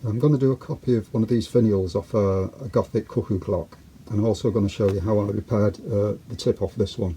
I'm going to do a copy of one of these finials off a Gothic cuckoo clock, and I'm also going to show you how I repaired the tip off this one.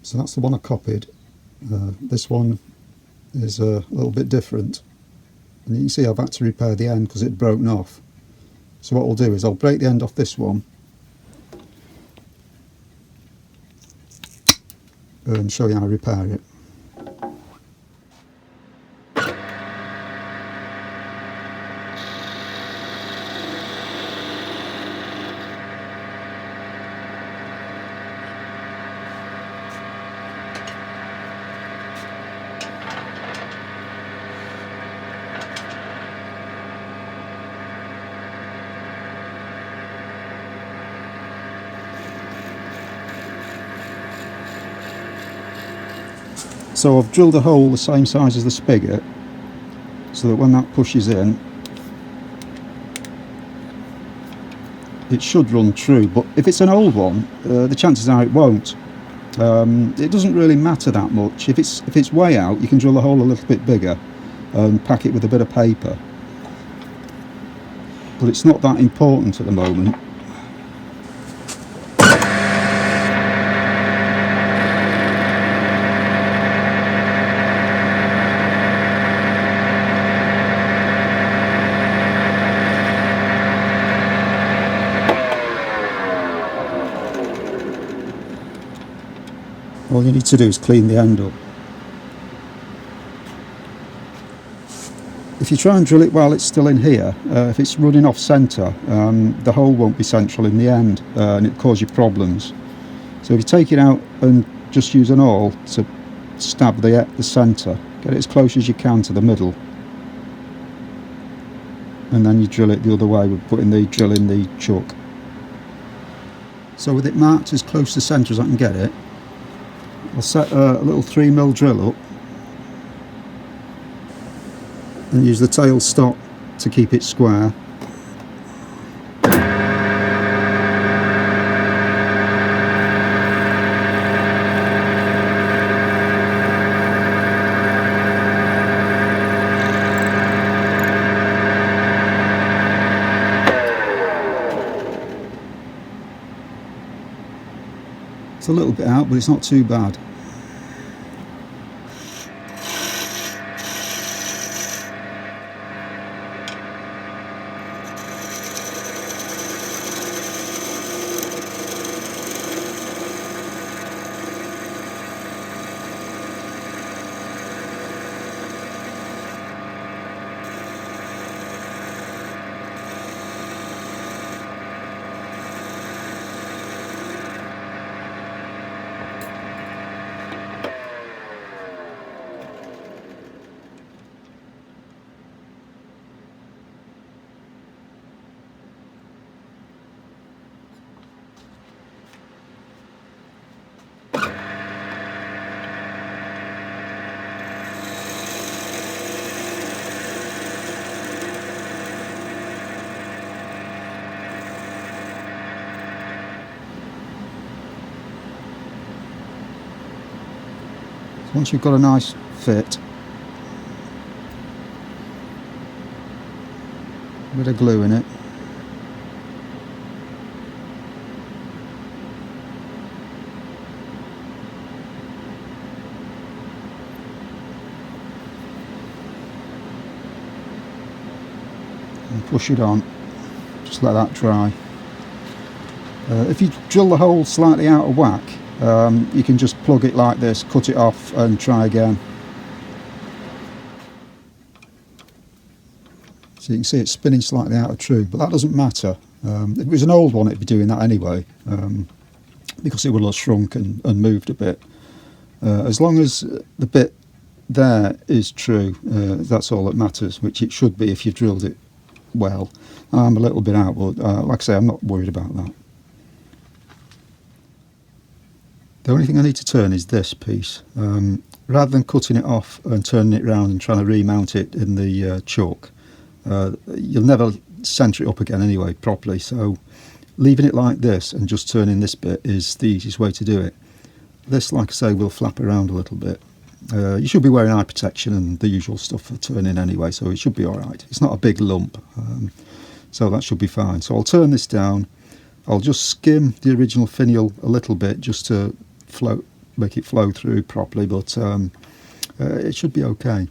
So that's the one I copied. This one is a little bit different, and you can see I've had to repair the end because it had broken off. So what I'll do is I'll break the end off this one and show you how I repair it. So I've drilled a hole the same size as the spigot, so that when that pushes in, it should run true, but if it's an old one, the chances are it won't. It doesn't really matter that much. If it's way out, you can drill the hole a little bit bigger and pack it with a bit of paper, but it's not that important at the moment. All you need to do is clean the end up. If you try and drill it while it's still in here, if it's running off centre, the hole won't be central in the end, and it'll cause you problems. So if you take it out and just use an awl to stab the centre, get it as close as you can to the middle, and then you drill it the other way with putting the drill in the chuck. So with it marked as close to centre as I can get it, I'll set a little 3mm drill up and use the tail stop to keep it square. It's a little bit out, but it's not too bad. Once you've got a nice fit, a bit of glue in it, and push it on, just let that dry. If you drill the hole slightly out of whack, you can just plug it like this, cut it off and try again. So you can see it's spinning slightly out of true, but that doesn't matter. If it was an old one, it'd be doing that anyway, because it would have shrunk and moved a bit. As long as the bit there is true, that's all that matters, which it should be if you drilled it well. I'm a little bit out, but like I say, I'm not worried about that. The only thing I need to turn is this piece. Rather than cutting it off and turning it round and trying to remount it in the chuck, you'll never centre it up again anyway properly, so leaving it like this and just turning this bit is the easiest way to do it. This, like I say, will flap around a little bit. You should be wearing eye protection and the usual stuff for turning anyway, so it should be alright. It's not a big lump, so that should be fine. So I'll turn this down. I'll just skim the original finial a little bit just to make it flow through properly, but it should be okay.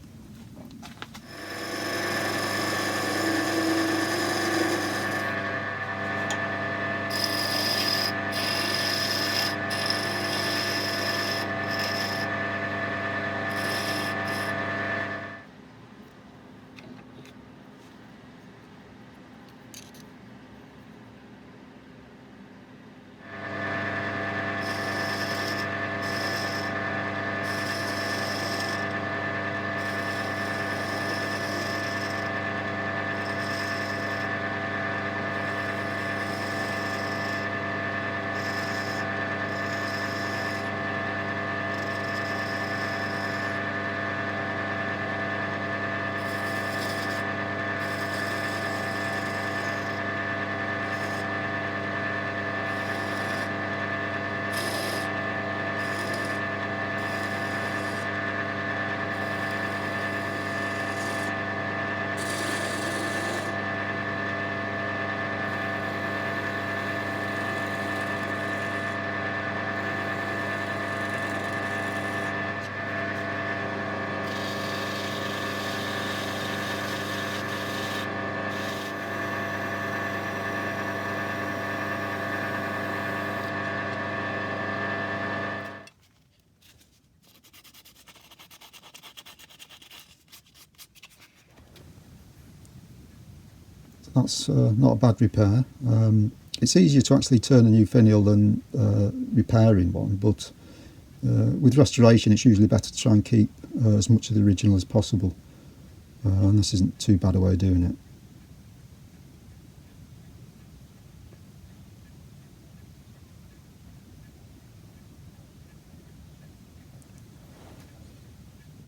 that's not a bad repair. It's easier to actually turn a new finial than repairing one, but with restoration it's usually better to try and keep as much of the original as possible, and this isn't too bad a way of doing it.